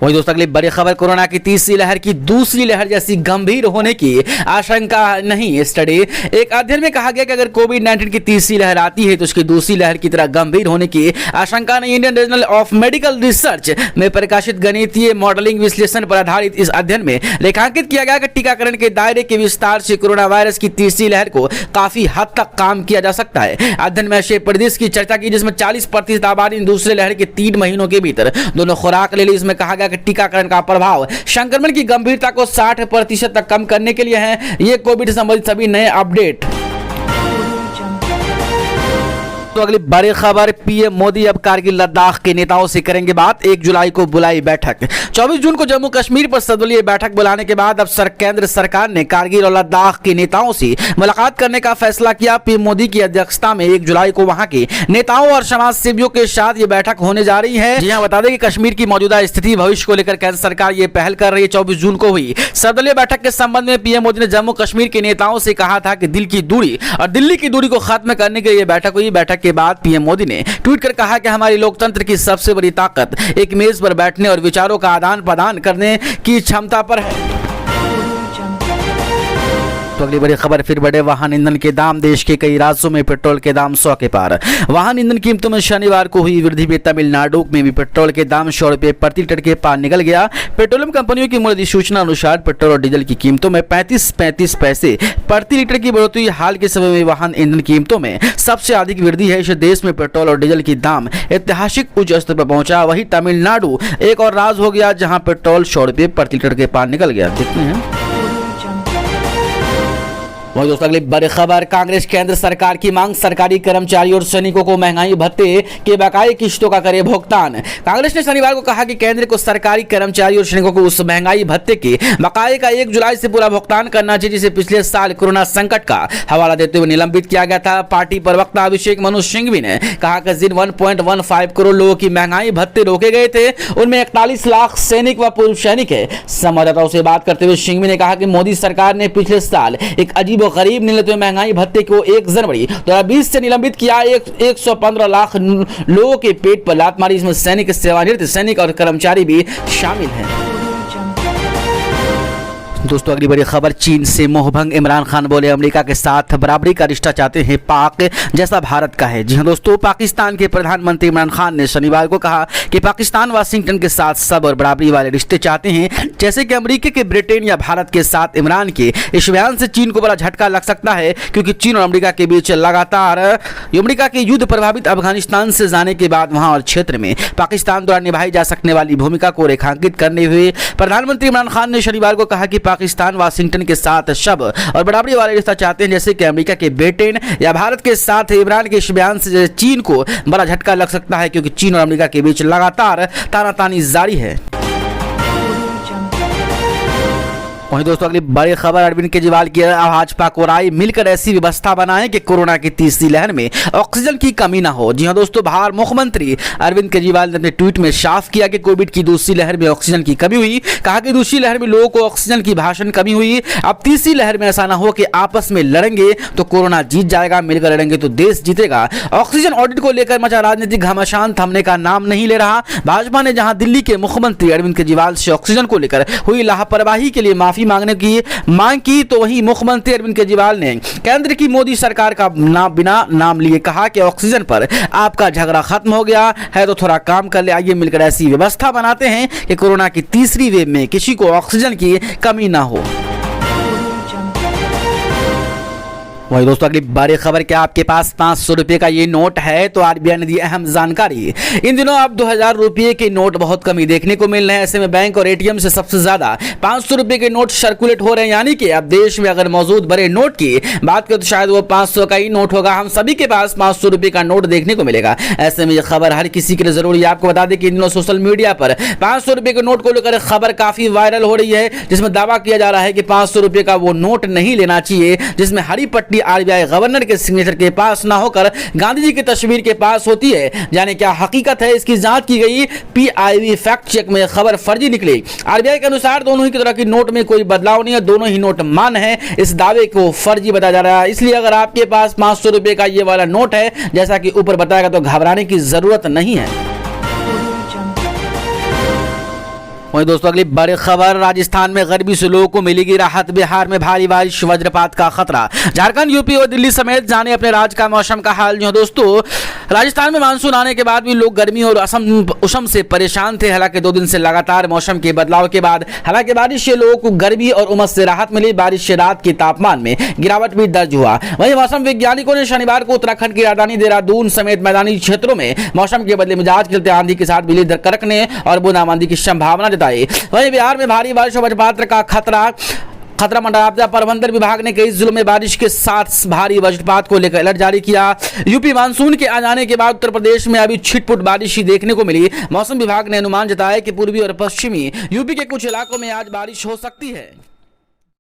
वही दोस्तों अगली बड़ी खबर, कोरोना की तीसरी लहर की दूसरी लहर जैसी गंभीर होने की आशंका नहीं। स्टडी एक अध्ययन में कहा गया कि अगर कोविड-19 की तीसरी लहर आती है तो उसकी दूसरी लहर की तरह गंभीर होने की आशंका नहीं। Indian journal of medical research में प्रकाशित गणितीय मॉडलिंग विश्लेषण पर आधारित इस अध्ययन में रेखांकित किया गया कि टीकाकरण के दायरे के विस्तार से कोरोना वायरस की तीसरी लहर को काफी हद तक काम किया जा सकता है। अध्ययन में ऐसे परिदृश्य की चर्चा की जिसमें 40% आबादी दूसरे लहर के 3 महीनों के भीतर दोनों खुराक ले ली। इसमें कहा गया कि टीकाकरण का प्रभाव संक्रमण की गंभीरता को 60% तक कम करने के लिए है। ये कोविड संबंधित सभी नए अपडेट। तो अगली बड़ी खबर, पीएम मोदी अब कारगिल लद्दाख के नेताओं से करेंगे बात। 1 जुलाई को बुलाई बैठक। 24 जून को जम्मू कश्मीर पर सर्वदलीय बैठक बुलाने के बाद अब केंद्र सरकार ने कारगिल और लद्दाख के नेताओं से मुलाकात करने का फैसला किया। पीएम मोदी की अध्यक्षता में 1 जुलाई को वहां के नेताओं और समाज सेवियों के साथ ये बैठक होने जा रही है। जी हाँ, बता दें कि कश्मीर की मौजूदा स्थिति भविष्य को लेकर केंद्र सरकार ये पहल कर रही है। 24 जून को हुई सर्वदलीय बैठक के संबंध में पीएम मोदी ने जम्मू कश्मीर के नेताओं से कहा था कि दिल की दूरी और दिल्ली की दूरी को खत्म करने के लिए बैठक हुई। बैठक के बाद पीएम मोदी ने ट्वीट कर कहा कि हमारी लोकतंत्र की सबसे बड़ी ताकत एक मेज पर बैठने और विचारों का आदान प्रदान करने की क्षमता पर है। तो अगली बड़ी खबर, फिर बढ़े वाहन ईंधन के दाम। देश के कई राज्यों में पेट्रोल के दाम 100 के पार। वाहन ईंधन कीमतों में शनिवार को हुई वृद्धि में तमिलनाडु में भी पेट्रोल के दाम 100 रुपये प्रति लीटर के पार निकल गया। पेट्रोलियम कंपनियों की मूल अधिसूचना अनुसार पेट्रोल और डीजल की कीमतों में 35 पैसे प्रति लीटर की बढ़ोतरी हाल के समय में वाहन ईंधन कीमतों में सबसे अधिक वृद्धि है। इस देश में पेट्रोल और डीजल की दाम ऐतिहासिक उच्च स्तर पर पहुंचा। वही तमिलनाडु एक और राज्य हो गया जहां पेट्रोल 100 रुपये प्रति लीटर के पार निकल गया। कितने हैं वही दोस्तों अगली बड़ी खबर, कांग्रेस केंद्र सरकार की मांग, सरकारी कर्मचारियों और सैनिकों को महंगाई भत्ते के बकाये किस्तों का करे भुगतान। कांग्रेस ने शनिवार को कहा कि केंद्र को सरकारी कर्मचारियों और सैनिकों को उस महंगाई भत्ते के बकाये का 1 जुलाई से पूरा भुगतान करना चाहिए जिसे पिछले साल कोरोना संकट का हवाला देते हुए निलंबित किया गया था। पार्टी प्रवक्ता अभिषेक मनु सिंघवी ने कहा कि जिन 1.15 करोड़ लोगों की महंगाई भत्ते रोके गए थे उनमें 41 लाख सैनिक व पूर्व सैनिक है। संवाददाताओं से बात करते हुए सिंघवी ने कहा कि मोदी सरकार ने पिछले साल एक अजीब गरीब निलंबित महंगाई भत्ते को 1 जनवरी 2020 से निलंबित किया। 115 लाख लोगों के पेट पर लात मारी। इसमें सैनिक, सेवानिवृत्त सैनिक और कर्मचारी भी शामिल हैं। दोस्तों अगली बड़ी खबर, चीन से मोहभंग। इमरान खान बोले अमेरिका के साथ बराबरी का रिश्ता चाहते हैं, पाक जैसा भारत का है। जी हां दोस्तों, पाकिस्तान के प्रधानमंत्री इमरान खान ने शनिवार को कहा कि पाकिस्तान वाशिंगटन के साथ सब और बराबरी वाले रिश्ते चाहते हैं जैसे कि अमेरिका के ब्रिटेन या भारत के साथ। इमरान के इस बयान से चीन को बड़ा झटका लग सकता है क्योंकि चीन और अमेरिका के बीच लगातार अमेरिका के युद्ध प्रभावित अफगानिस्तान से जाने के बाद वहां और क्षेत्र में पाकिस्तान द्वारा निभाई जा सकने वाली भूमिका को रेखांकित करने हुए प्रधानमंत्री इमरान खान ने शनिवार को कहा कि पाकिस्तान वाशिंगटन के साथ शब और बराबरी वाले रिश्ता चाहते हैं जैसे कि अमेरिका के ब्रिटेन या भारत के साथ। इमरान के इस बयान से चीन को बड़ा झटका लग सकता है क्योंकि चीन और अमेरिका के बीच लगातार तानातानी जारी है। वहीं दोस्तों अगली बड़ी खबर, अरविंद केजरीवाल की भाजपा को राय, मिलकर ऐसी व्यवस्था बनाएं कि कोरोना की तीसरी लहर में ऑक्सीजन की कमी ना हो। जी हां दोस्तों, बिहार मुख्यमंत्री अरविंद केजरीवाल ने अपने ट्वीट में साफ किया कि कोविड की दूसरी लहर में ऑक्सीजन की कमी हुई। कहा कि दूसरी लहर में लोगों को ऑक्सीजन की भीषण कमी हुई। अब तीसरी लहर में ऐसा ना हो कि आपस में लड़ेंगे तो कोरोना जीत जाएगा, मिलकर लड़ेंगे तो देश जीतेगा। ऑक्सीजन ऑडिट को लेकर मचा राजनीतिक घमासान थमने का नाम नहीं ले रहा। भाजपा ने जहां दिल्ली के मुख्यमंत्री अरविंद केजरीवाल से ऑक्सीजन को लेकर हुई लापरवाही के लिए माफी मांगने की मांग की तो वहीं मुख्यमंत्री अरविंद केजरीवाल ने केंद्र की मोदी सरकार का बिना नाम लिए कहा कि ऑक्सीजन पर आपका झगड़ा खत्म हो गया है तो थोड़ा काम कर ले। आइए मिलकर ऐसी व्यवस्था बनाते हैं कि कोरोना की तीसरी वेव में किसी को ऑक्सीजन की कमी ना हो। वही दोस्तों अगली बड़ी खबर, क्या आपके पास 500 रुपये का ये नोट है? तो आरबीआई ने दी अहम जानकारी। इन दिनों अब 2000 रुपये के नोट बहुत कम ही देखने को मिल रहे हैं। ऐसे में बैंक और एटीएम से सबसे ज्यादा 500 रुपये के नोट सर्कुलेट हो रहे हैं। यानी कि अब देश में अगर मौजूद बड़े नोट की बात करें तो शायद वो 500 का ही नोट होगा। हम सभी के पास 500 रुपये का नोट देखने को मिलेगा। ऐसे में यह खबर हर किसी के लिए जरूरी है। आपको बता दें कि इन दिनों सोशल मीडिया पर 500 रुपये के नोट को लेकर खबर काफी वायरल हो रही है जिसमें दावा किया जा रहा है कि 500 रुपये का वो नोट नहीं लेना चाहिए जिसमें हरी पट्टी आरबीआई गवर्नर के सिग्नेचर के पास ना होकर गांधी जी की तस्वीर के पास होती है। जाने क्या हकीकत है, इसकी जांच की गई। पीआईबी फैक्ट चेक में खबर फर्जी निकली। आरबीआई के अनुसार दोनों ही तरह की नोट में कोई बदलाव नहीं है, दोनों ही नोट मान्य है। इस दावे को फर्जी बताया जा रहा है। इसलिए अगर आपके पास 500 रुपए का ये वाला नोट है जैसा कि ऊपर बताया गया तो घबराने की जरूरत नहीं है। वहीं दोस्तों अगली बड़ी खबर, राजस्थान में गर्मी से लोगों को मिलेगी राहत, बिहार में भारी बारिश वज्रपात का खतरा। झारखंड, यूपी और दिल्ली समेत जाने अपने राज्य का मौसम का हाल। जो दोस्तों राजस्थान में मानसून आने के बाद भी लोग गर्मी और उष्ण से परेशान थे। हालांकि 2 दिन से लगातार मौसम के बदलाव के बाद हालांकि बारिश से लोगों को गर्मी और उमस से राहत मिली। बारिश से रात के तापमान में गिरावट भी दर्ज हुआ। वहीं मौसम वैज्ञानिकों ने शनिवार को उत्तराखंड की राजधानी देहरादून समेत मैदानी क्षेत्रों में मौसम के बदले मिजाज के आंधी के साथ बिजली कड़कने और बूंदाबांदी की संभावना जताई। वहीं बिहार में भारी बारिश और वज्रपात का खतरा मंडल आपदा प्रबंधन विभाग ने कई जिलों में बारिश के साथ भारी वज्रपात को लेकर अलर्ट जारी किया। यूपी मानसून के आ जाने के बाद उत्तर प्रदेश में अभी छिटपुट बारिश ही देखने को मिली। मौसम विभाग ने अनुमान जताया कि पूर्वी और पश्चिमी यूपी के कुछ इलाकों में आज बारिश हो सकती है।